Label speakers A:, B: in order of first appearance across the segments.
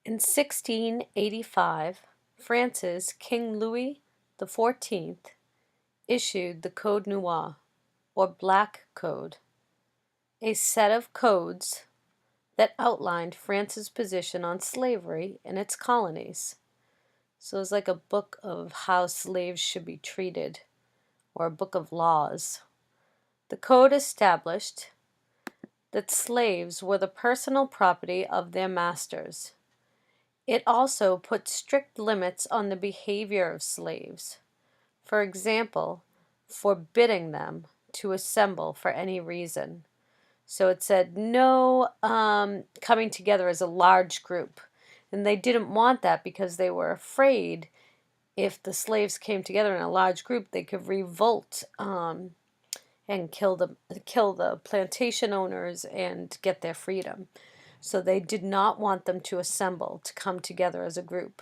A: In 1685, France's King Louis XIV issued the Code Noir, or Black Code, a set of codes that outlined France's position on slavery in its colonies. So it was like a book of how slaves should be treated, or a book of laws. The code established that slaves were the personal property of their masters. It also put strict limits on the behavior of slaves. For example, forbidding them to assemble for any reason. So it said no coming together as a large group. And they didn't want that because they were afraid if the slaves came together in a large group, they could revolt and kill the plantation owners and get their freedom. So they did not want them to assemble, to come together as a group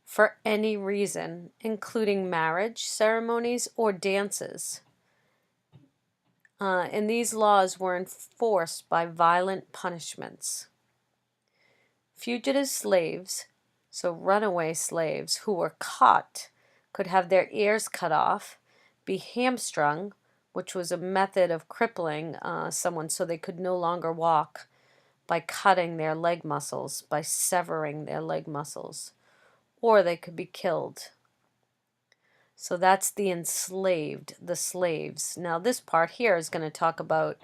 A: for any reason, including marriage ceremonies or dances. And these laws were enforced by violent punishments. Fugitive slaves, so runaway slaves who were caught, could have their ears cut off, be hamstrung, which was a method of crippling someone so they could no longer walk, by cutting their leg muscles, by severing their leg muscles, or they could be killed. So that's the enslaved, the slaves. Now this part here is going to talk about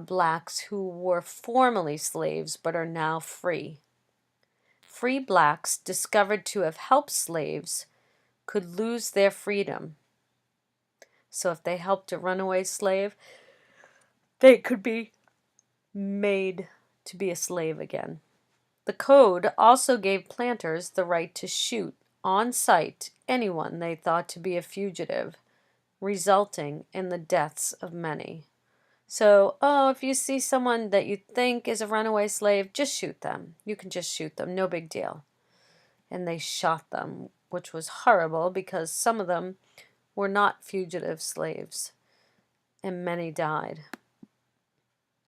A: blacks who were formerly slaves but are now free. Free blacks discovered to have helped slaves could lose their freedom. So if they helped a runaway slave, they could be made to be a slave again. The code also gave planters the right to shoot on sight anyone they thought to be a fugitive, resulting in the deaths of many. So, if you see someone that you think is a runaway slave, just shoot them. You can just shoot them, no big deal. And they shot them, which was horrible because some of them were not fugitive slaves, and many died.